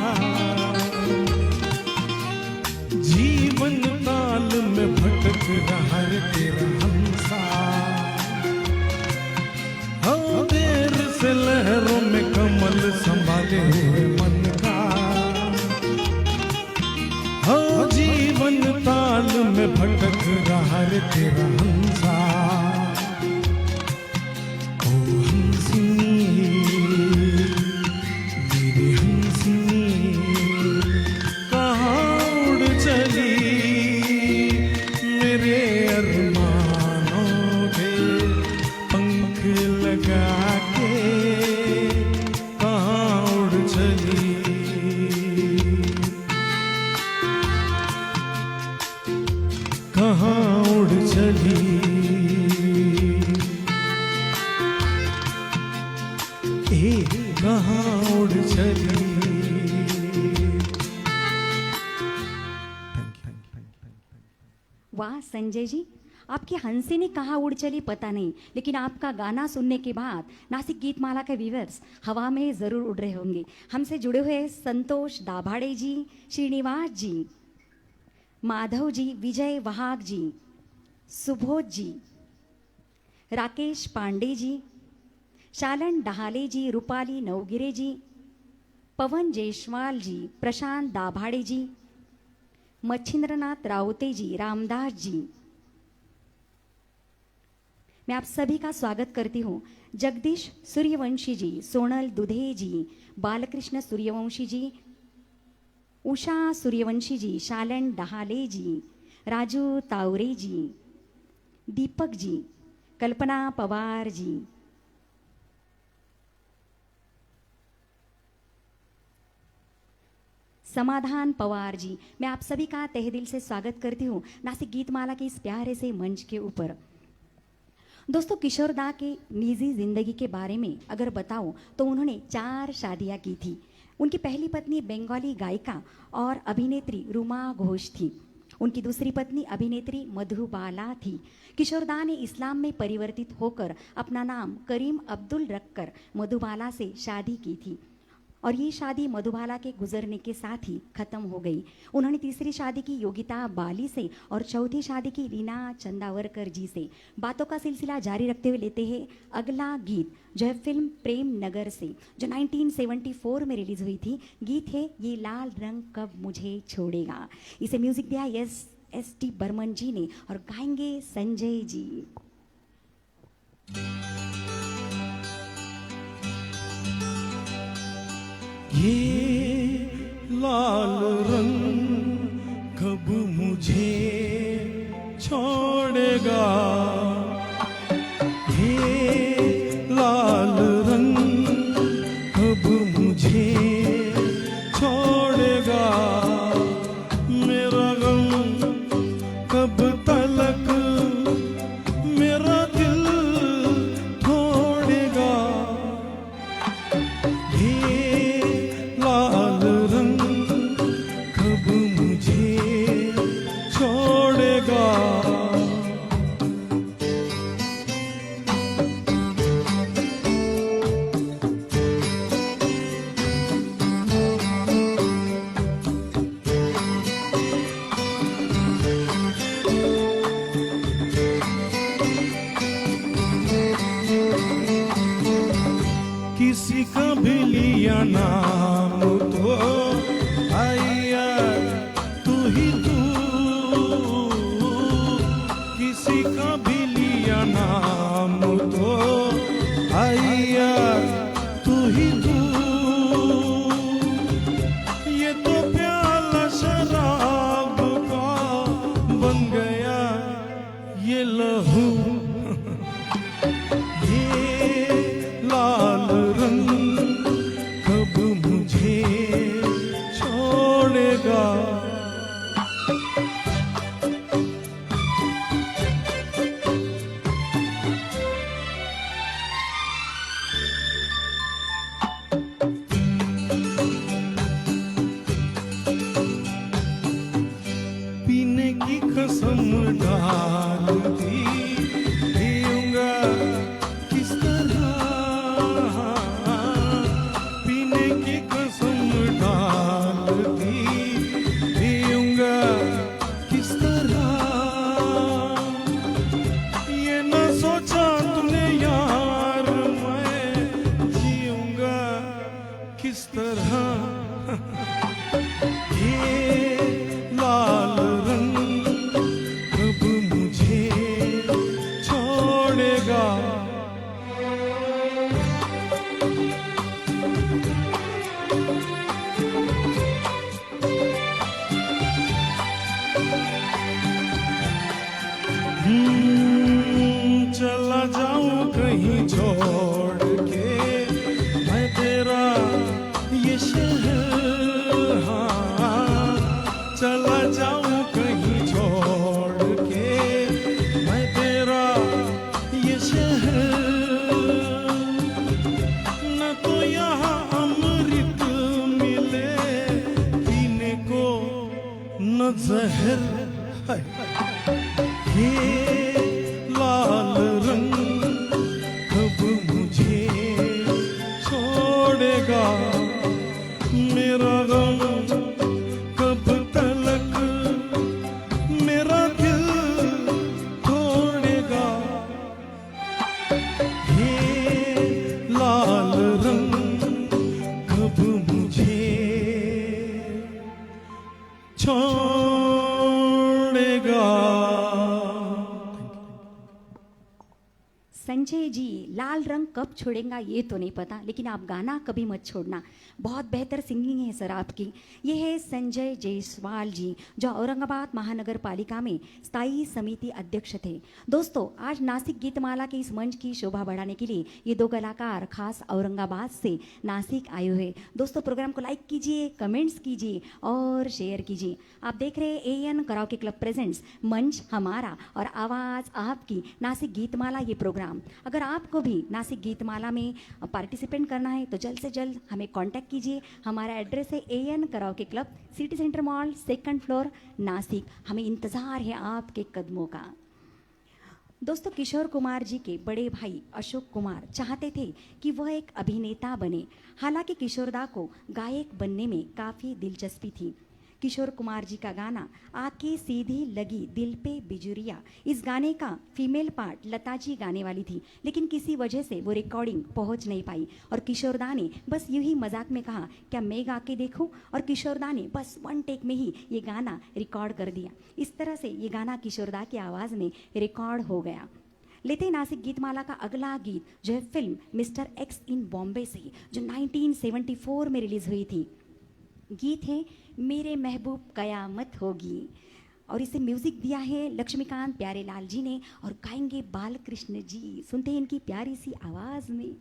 जीवन ताल में भटक रहा है तेरा हंसा। हाँ, देर से लहरों में कमल संभाले हुए मन का, हाँ, जीवन ताल में भटक रहा है तेरा हंसा। मेरी हंसी कहाँ उड़ चली, मेरे अरमानों के पंख लगा के कहाँ उड़ चली। कहाँ उड़ चली, कहाँ उड़ चली। वाह संजय जी, आपकी हंसी ने कहाँ उड़ चली पता नहीं, लेकिन आपका गाना सुनने के बाद नासिक गीतमाला के व्यूअर्स हवा में ज़रूर उड़ रहे होंगे। हमसे जुड़े हुए संतोष दाभाड़े जी, श्रीनिवास जी, माधव जी, विजय वहाग जी, सुबोध जी, राकेश पांडे जी, शालन डहाले जी, रूपाली नवगिरे जी, पवन जयसवाल जी, प्रशांत दाभाड़े जी, मच्छिंद्रनाथ राउते जी, रामदास जी, मैं आप सभी का स्वागत करती हूँ। जगदीश सूर्यवंशी जी, सोनल दुधे जी, बालकृष्ण सूर्यवंशी जी, उषा सूर्यवंशी जी, शालन डहाले जी, राजू तावरे जी, दीपक जी, कल्पना पवार जी, समाधान पवार जी, मैं आप सभी का तहे दिल से स्वागत करती हूँ नासिक गीतमाला के इस प्यारे से मंच के ऊपर। दोस्तों, किशोर दा के निजी जिंदगी के बारे में अगर बताऊं तो उन्होंने 4 शादियां की थी। उनकी पहली पत्नी बंगाली गायिका और अभिनेत्री रुमा घोष थी। उनकी दूसरी पत्नी अभिनेत्री मधुबाला थी। किशोर दा ने इस्लाम में परिवर्तित होकर अपना नाम करीम अब्दुल रखकर मधुबाला से शादी की थी और ये शादी मधुबाला के गुजरने के साथ ही खत्म हो गई। उन्होंने तीसरी शादी की योगिता बाली से और चौथी शादी की रीना चंदावरकर जी से। बातों का सिलसिला जारी रखते हुए लेते हैं अगला गीत, जो है फिल्म प्रेम नगर से, जो 1974 में रिलीज हुई थी। गीत है ये लाल रंग कब मुझे छोड़ेगा। इसे म्यूजिक दिया एस.टी. बर्मन जी ने और गाएंगे संजय जी। ये लाल रंग कब मुझे छोड़ेगा, ये लाल रंग कब मुझे छोड़ेगा, मेरा गम कब तलक मेरा दिल छोड़ेगा। ये लाल लिया नाम तो आया तू ही तू, किसी का भी लिया नाम तो आया तू ही तू। ये तो प्याला शराब का बन गया ये लहू, ये लाल रंग कब मुझे छोड़ेगा। पीने की कसम डाल दी, पीऊंगा किस तरह, पीने की कसम डाल दी, पीऊंगा किस तरह। ये न सोचा तूने यार मैं जीऊंगा किस तरह। ये लाल रंग कब मुझे छोड़ेगा। चला जाऊं कहीं छोड़ के मैं तेरा ये शहर, हाँ चला जाऊं कहीं छोड़ के मैं तेरा ये शहर। न तो यहाँ अमृत मिले पीने को न जहर। ये लाल रंग कब मुझे छोड़ेगा। मेरा गम कब तलक मेरा दिल तोड़ेगा। ये लाल रंग कब मुझे छोड़ेगा। संजय जी, लाल रंग कब छोड़ेगा ये तो नहीं पता, लेकिन आप गाना कभी मत छोड़ना। बहुत बेहतर सिंगिंग है सर आपकी। ये है संजय जायसवाल जी, जो औरंगाबाद महानगर पालिका में स्थायी समिति अध्यक्ष थे। दोस्तों, आज नासिक गीतमाला के इस मंच की शोभा बढ़ाने के लिए ये दो कलाकार खास औरंगाबाद से नासिक आए हुए। दोस्तों, प्रोग्राम को लाइक कीजिए, कमेंट्स कीजिए और शेयर कीजिए। आप देख रहे हैं AN कराओके क्लब प्रेजेंट्स मंच हमारा और आवाज़ आपकी नासिक गीतमाला ये प्रोग्राम। अगर आपको भी नासिक गीतमाला में पार्टिसिपेट करना है तो जल्द से जल्द हमें कांटेक्ट कीजिए। हमारा एड्रेस है AN karaoke club, city centre mall, 2nd floor, Nashik. हमें इंतज़ार है आपके कदमों का। दोस्तों, किशोर कुमार जी के बड़े भाई अशोक कुमार चाहते थे कि वह एक अभिनेता बने। हालांकि किशोरदा को गायक बनने में काफ़ी दिलचस्पी थी। किशोर कुमार जी का गाना आके सीधी लगी दिल पे बिजुरिया, इस गाने का फीमेल पार्ट लता जी गाने वाली थी, लेकिन किसी वजह से वो रिकॉर्डिंग पहुंच नहीं पाई और किशोरदा ने बस यूं ही मजाक में कहा क्या मैं गा के देखूं, और किशोरदा ने बस 1 टेक में ही ये गाना रिकॉर्ड कर दिया। इस तरह से ये गाना किशोरदा की आवाज़ में रिकॉर्ड हो गया। लेते नासिक गीतमाला का अगला गीत जो है फिल्म मिस्टर एक्स इन बॉम्बे से, जो 1974 में रिलीज हुई थी। गीत है मेरे महबूब कयामत होगी और इसे म्यूजिक दिया है लक्ष्मीकांत प्यारेलाल जी ने और गाएंगे बालकृष्ण जी। सुनते हैं इनकी प्यारी सी आवाज में।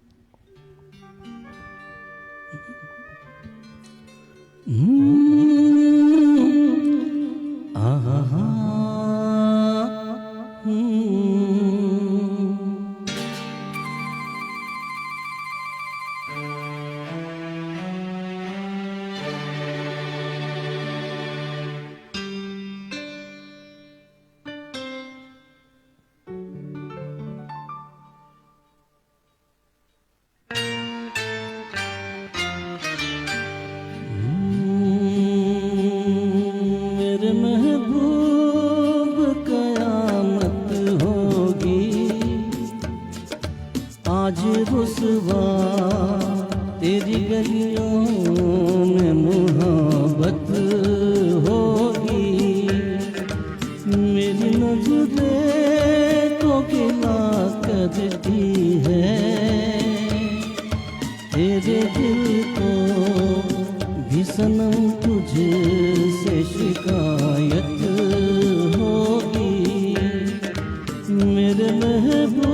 तेरी गलियों में मोहब्बत होगी, मेरी नजरें तो गिला करती है, तेरे दिल को भी सनम तुझसे शिकायत होगी, मेरे महबूब।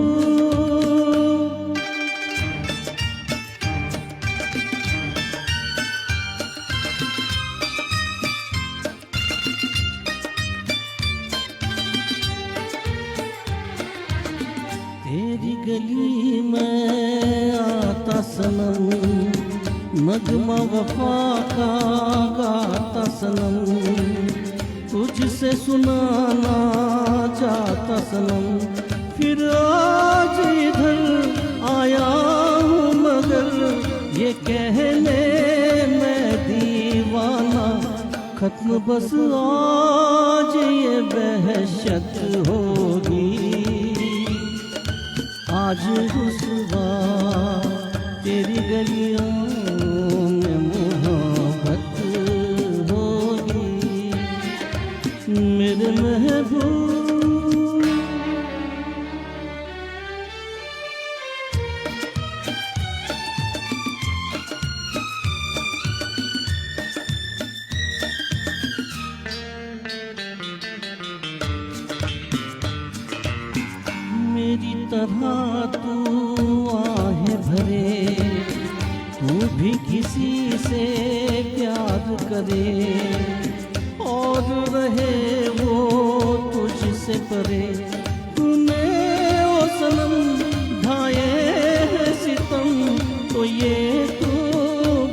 तेरी गली में आता सनम, नगमा वफा का गाता सनम, तुझसे सुनाना चाहता सनम, फिर आज इधर आया हूँ मगर ये कहने मैं दीवाना, खत्म बस आज ये बहशत होगी, आज रुसवा तेरी गलियों में मोहब्बत होगी, मेरे महबूब। मेरी तरह तू आहे भरे, तू भी किसी से प्यार करे, और रहे वो तुझसे परे, तूने ओ सनम ढाए है सितम, तो ये तो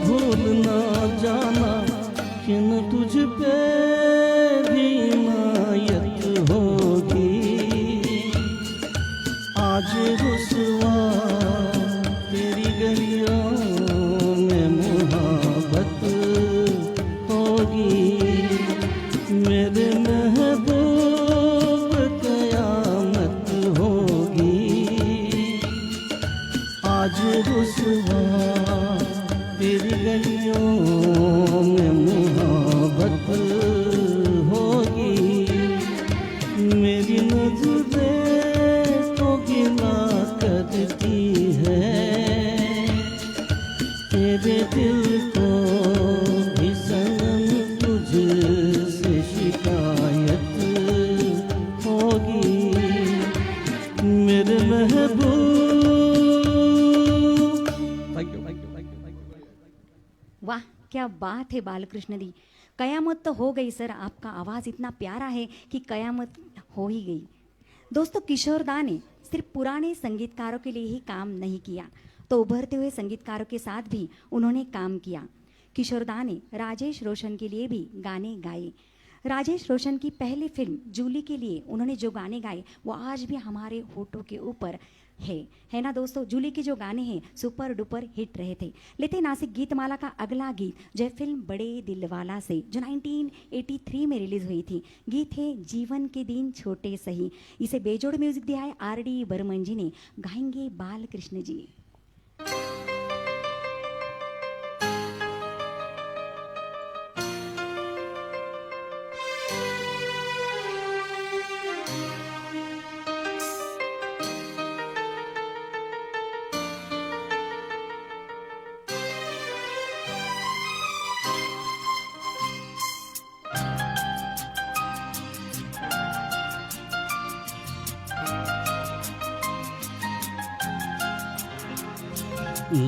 भूल ना जाना कि न तुझ पे भी इनायत होगी, आज रुसवा तेरी गलियों में मोहब्बत होगी, मेरे महबूब कयामत होगी, आज रुसवा तेरी गलियों में मोहब्बत होगी, मेरी नजरें करती है, तेरे दिल को भी सनम तुझसे शिकायत होगी, मेरे महबूब। वाह क्या बात है बालकृष्ण दी, कयामत तो हो गई सर, आपका आवाज़ इतना प्यारा है कि कयामत हो ही गई। दोस्तों किशोर दा ने सिर्फ पुराने संगीतकारों के लिए ही काम नहीं किया, तो उभरते हुए संगीतकारों के साथ भी उन्होंने काम किया। किशोर दा ने राजेश रोशन के लिए भी गाने गाए। राजेश रोशन की पहली फिल्म जूली के लिए उन्होंने जो गाने गाए वो आज भी हमारे होठों के ऊपर है ना दोस्तों। जूली के जो गाने हैं सुपर डुपर हिट रहे थे। लेते नासिक गीतमाला का अगला गीत जो है फिल्म बड़े दिलवाला से, जो 1983 में रिलीज हुई थी। गीत है जीवन के दिन छोटे सही। इसे बेजोड़ म्यूजिक दिया है आर.डी. बर्मन जी ने, गाएंगे बालकृष्ण जी।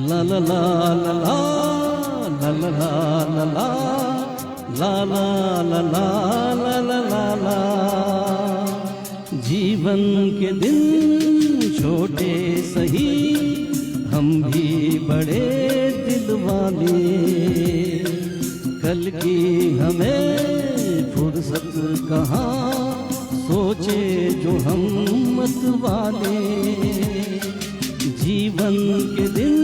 ला ला ला ला ला ला ला ला ला ला ला ला ला ला ला। जीवन के दिन छोटे सही, हम भी बड़े दिल वाले, कल की हमें फुर्सत कहाँ, सोचे जो हम मत वाले। जीवन के दिन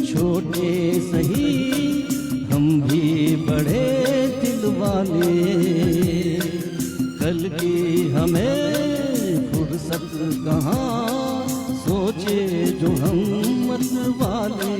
छोटे सही, हम भी बड़े दिल वाले, कल की हमें फुर्सत कहाँ, सोचे जो हम मत वाले।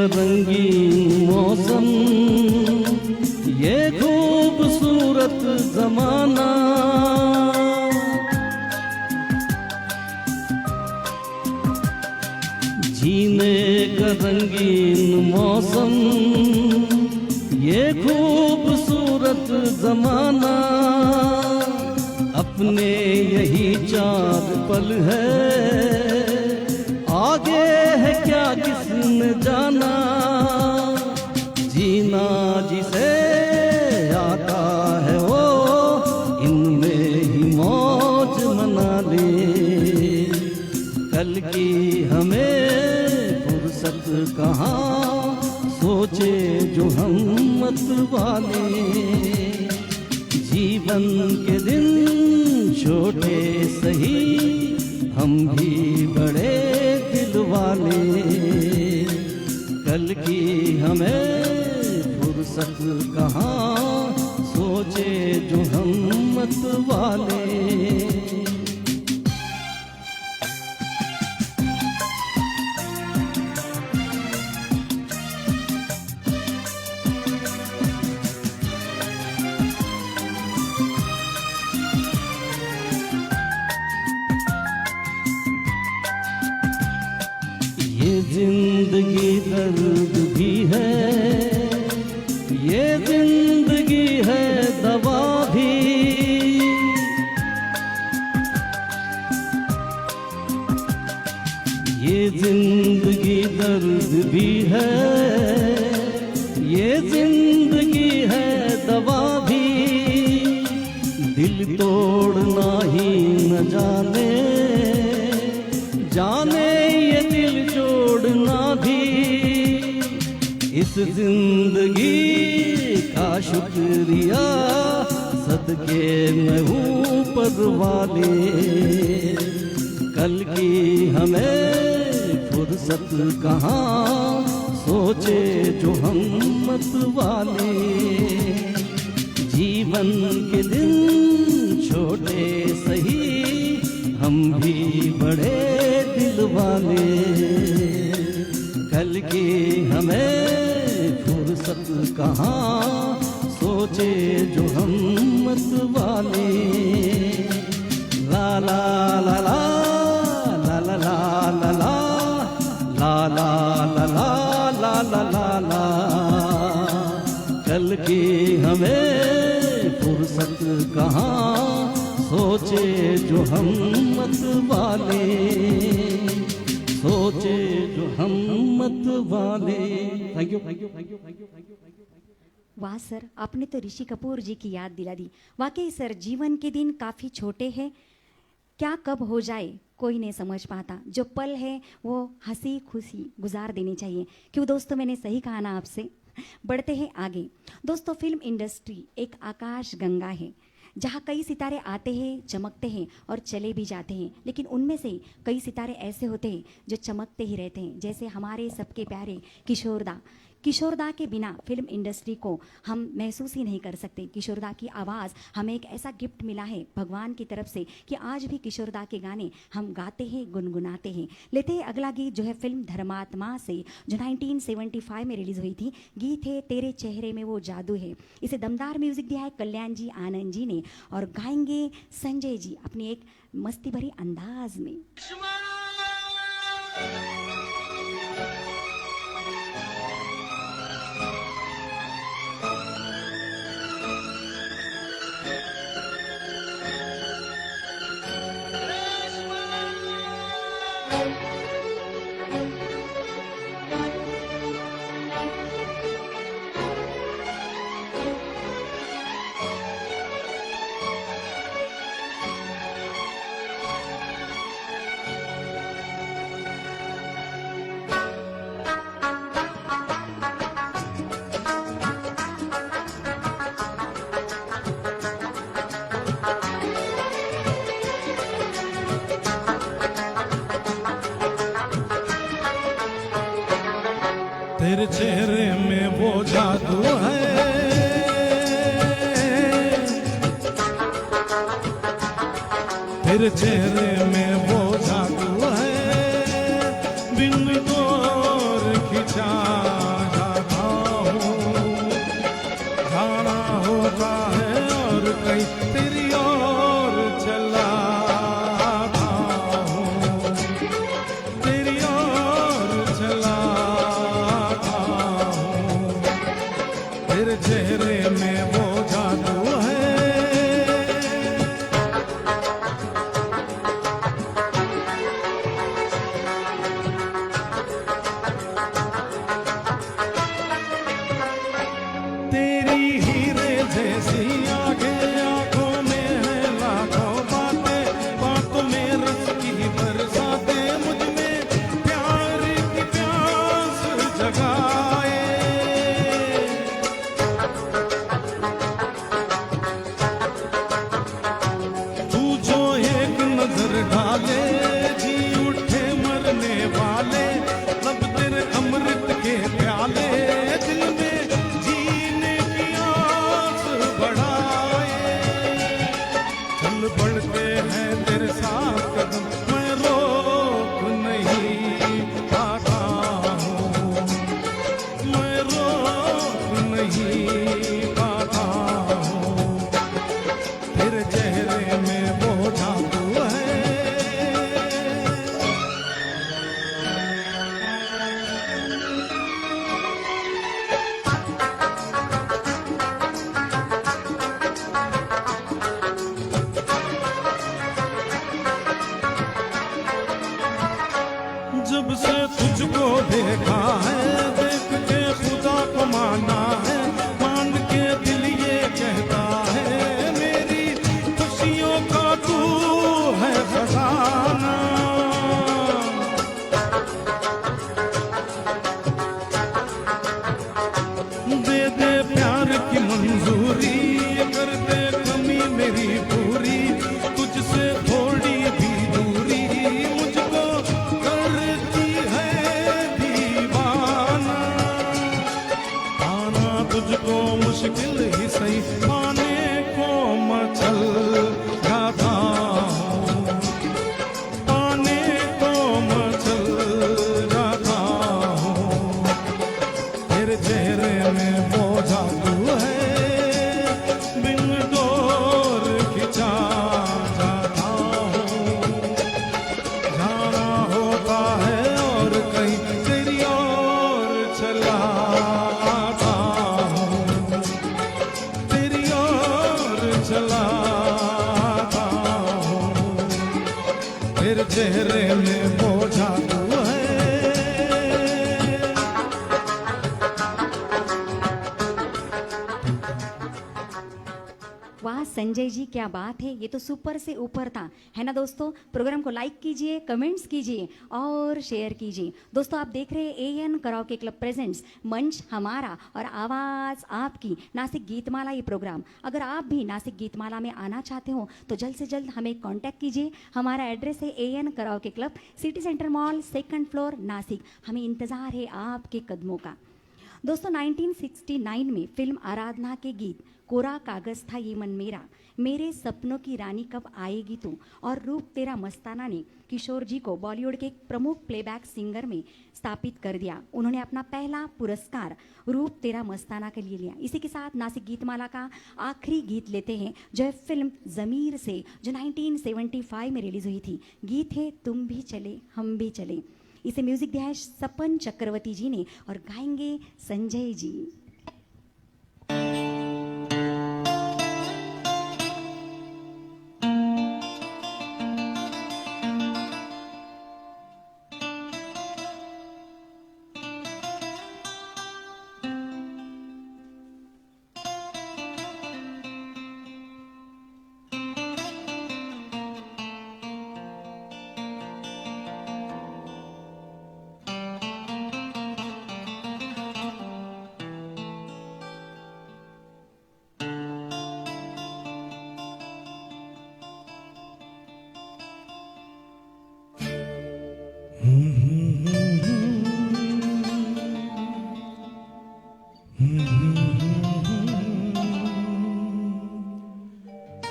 रंगीन मौसम, ये खूबसूरत जमाना, जीने का रंगीन मौसम, ये खूबसूरत जमाना, अपने यही 4 पल है, आगे है क्या किसने जाना, जीना जिसे आता है वो इनमें ही मौज मना ले, कल की हमें फुर्सत कहाँ, सोचे जो हम मत वाले, जीवन के दिन छोटे सही, हम भी बड़े दिल वाले, कल की हमें फुर्सत कहाँ, सोचे जो हम मत वाले। ये जिंदगी दर्द भी है, ये जिंदगी है दवा भी, ये जिंदगी दर्द भी है, ये जिंदगी है दवा भी, दिल तोड़ना ही न जाने, जाने ये दिल जोड़ना भी, इस जिंदगी का शुक्रिया सदके मैं हूँ परवाले, कल की हमें फुर्सत कहाँ, सोचे जो हम मत वाले, जीवन के दिन छोटे सही, हम भी बड़े दिल वाले, कल की हमें फुर्सत कहाँ, सोचे जो हम मत वाले, ला ला ला ला ला ला ला ला ला ला ला ला ला ला ला, कल की हमें फुर्सत कहाँ, सोचे जो हम मत वाले, सोचे जो हम मत वाले। Thank you thank you thank you thank you thank you. वाह सर, आपने तो ऋषि कपूर जी की याद दिला दी। वाकई सर, जीवन के दिन काफ़ी छोटे हैं, क्या कब हो जाए कोई नहीं समझ पाता, जो पल है वो हंसी खुशी गुजार देनी चाहिए। क्यों दोस्तों, मैंने सही कहा ना आपसे। बढ़ते हैं आगे दोस्तों। फिल्म इंडस्ट्री एक आकाश गंगा है जहाँ कई सितारे आते हैं, चमकते हैं और चले भी जाते हैं, लेकिन उनमें से कई सितारे ऐसे होते हैं जो चमकते ही रहते हैं, जैसे हमारे सबके प्यारे किशोरदा। किशोरदा के बिना फिल्म इंडस्ट्री को हम महसूस ही नहीं कर सकते। किशोरदा की आवाज़ हमें एक ऐसा गिफ्ट मिला है भगवान की तरफ से कि आज भी किशोरदा के गाने हम गाते हैं, गुनगुनाते हैं। लेते हैं अगला गीत जो है फिल्म धर्मात्मा से, जो 1975 में रिलीज़ हुई थी। गीत है तेरे चेहरे में वो जादू है। इसे दमदार म्यूजिक दिया है कल्याण जी आनंद जी ने और गाएंगे संजय जी अपनी एक मस्ती भरी अंदाज में। तेरे चेहरे में वो जादू है, तेरे चेहरे में वो जादू है, बिन दौर खिंचा कहीं तेरी ओर चला था हूँ, तेरी ओर चला था हूँ। तेरे चेहरे में वो जादू है, तेरी हीरे जैसी आगे आंखों में है लाखों बातें, बातों में रस की बरसाते, मुझ में प्यार की प्यास जगाए। तू जो एक नजर डाले जी उठे मरने वाले, लब तेरे अमृत के प्याले दिल में जीने की आस बढ़ाए। चल बढ़ते हैं तेरे साथ कदम, मैं रोक नहीं पाता हूँ, मैं रोक नहीं पाता हूँ। तेरे चेहरे में वो जादू है। जब से तुझको देखा है, देख के खुदा को माना है, मान के दिल ये कहता है मेरी खुशियों का तू है खजाना। दे दे प्यार की मंजूरी, कर दे कमी मेरी पूरी, तुझसे थोड़ी भी दूरी मुझको करती है दीवाना। आना तुझको मुश्किल ही सही, पाने को मचल जाता हूँ, पाने को मचल जाता हूँ। तेरे चेहरे में वो जादू है, बिन डोर खिंचा जाता हूँ। जाना होता है और कहीं तेरी ओर चला आता हूँ, तेरी ओर चला आता हूँ। तेरे चेहरे में वो जादू है। वाह संजय जी, क्या बात है, ये तो सुपर से ऊपर था, है ना दोस्तों। प्रोग्राम को लाइक कीजिए, कमेंट्स कीजिए और शेयर कीजिए। दोस्तों आप देख रहे हैं एएन कराओके क्लब प्रेजेंट्स मंच हमारा और आवाज़ आपकी नासिक गीतमाला ये प्रोग्राम। अगर आप भी नासिक गीतमाला में आना चाहते हो तो जल्द से जल्द हमें कांटेक्ट कीजिए। हमारा एड्रेस है AN karaoke club, city centre mall, 2nd floor, Nashik. हमें इंतज़ार है आपके कदमों का। दोस्तों 1969 में फिल्म आराधना के गीत कोरा कागज था ये मन मेरा, मेरे सपनों की रानी कब आएगी तू और रूप तेरा मस्ताना ने किशोर जी को बॉलीवुड के एक प्रमुख प्लेबैक सिंगर में स्थापित कर दिया। उन्होंने अपना पहला पुरस्कार रूप तेरा मस्ताना के लिए लिया। इसी के साथ नासिक गीतमाला का आखिरी गीत लेते हैं जो है फिल्म ज़मीर से, जो 1975 में रिलीज हुई थी। गीत है तुम भी चले हम भी चले। इसे म्यूजिक दिया है सपन चक्रवर्ती जी ने और गाएंगे संजय जी।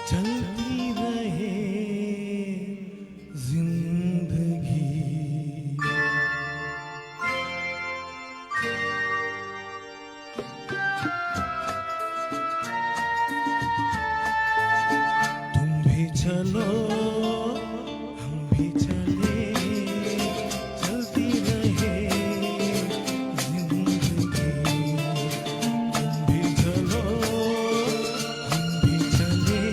चलती रहे जिंदगी, चलो हम भी चले चलती रहे जिंदगी तुम भी चलो हम भी चले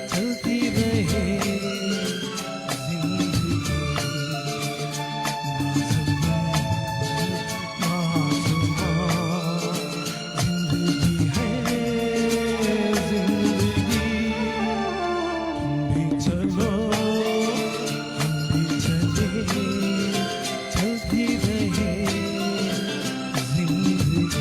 चलती रहे जिंदगी जिंदगी है जिंदगी तुम भी चलो हम भी चले चलती रहे जिंदगी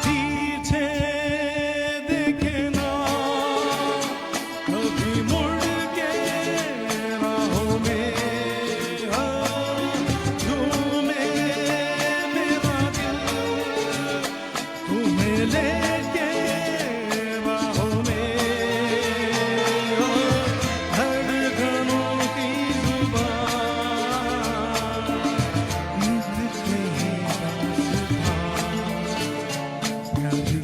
पीछे देखे ना कभी मुड़ के राहों में झूमे मेरा दिल तुम्हें लेके राहों में धड़कनों की जुबान निकले रास्ता प्यार की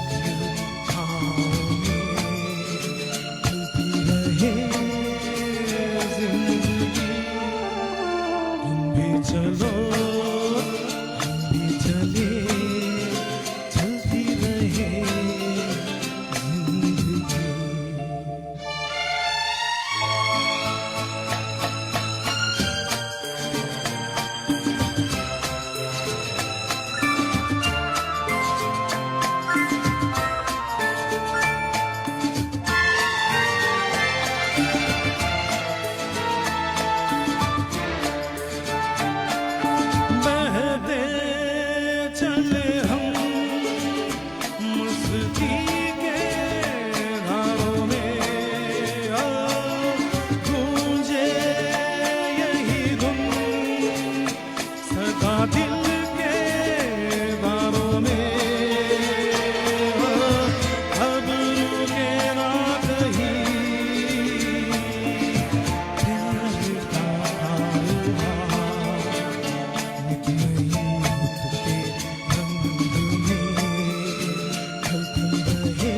झिलमिल छाँव में चलती रहे जिंदगी तुम भी चलो हम भी चले चलती रहे जिंदगी बहते चले हम मस्ती के धारों में गूंजे यही धुन सदा दिल के बारों में अब रुके ना कहीं प्यार का कारवां नित नई रुत के रंग में ढलती रहे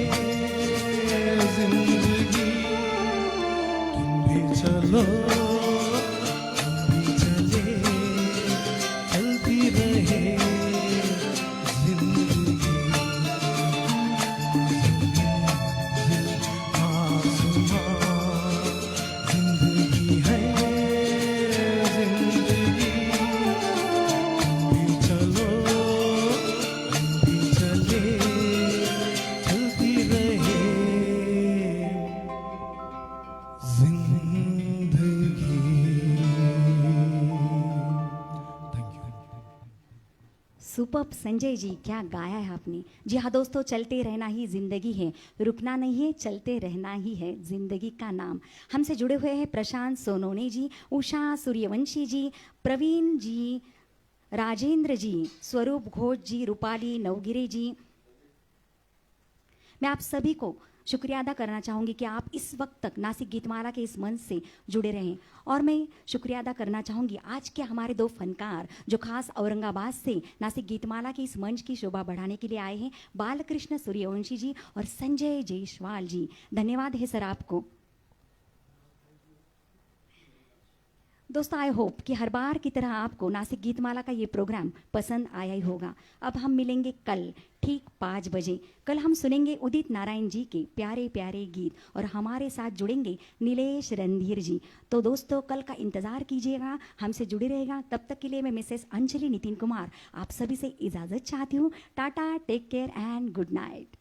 जिंदगी तुम भी चलो हम भी चले चलती रहे जिंदगी आसमां जिंदगी है जिंदगी तुम भी चलो हम भी चले चलती रहे जिंदगी thank you superb Sanjay ji, क्या गाया है आपने। जी हाँ दोस्तों, चलते रहना ही जिंदगी है, रुकना नहीं है, चलते रहना ही है जिंदगी का नाम। हमसे जुड़े हुए हैं प्रशांत सोनोने जी, उषा सूर्यवंशी जी, प्रवीण जी, राजेंद्र जी, स्वरूप घोष जी, रूपाली नवगिरे जी। मैं आप सभी को शुक्रिया अदा करना चाहूँगी कि आप इस वक्त तक नासिक गीतमाला के इस मंच से जुड़े रहें। और मैं शुक्रिया अदा करना चाहूँगी आज के हमारे दो फनकार जो खास औरंगाबाद से नासिक गीतमाला के इस मंच की शोभा बढ़ाने के लिए आए हैं, बालकृष्ण सूर्यवंशी जी और संजय जायसवाल जी। धन्यवाद है सर आपको। दोस्तों, आई होप कि हर बार की तरह आपको नासिक गीतमाला का ये प्रोग्राम पसंद आया ही होगा। अब हम मिलेंगे कल ठीक 5 बजे। कल हम सुनेंगे उदित नारायण जी के प्यारे प्यारे गीत और हमारे साथ जुड़ेंगे नीलेश रणधीर जी। तो दोस्तों, कल का इंतज़ार कीजिएगा, हमसे जुड़े रहेगा। तब तक के लिए मैं मिसेस अंजलि नितिन कुमार आप सभी से इजाज़त चाहती हूँ। Tata, take care and good night.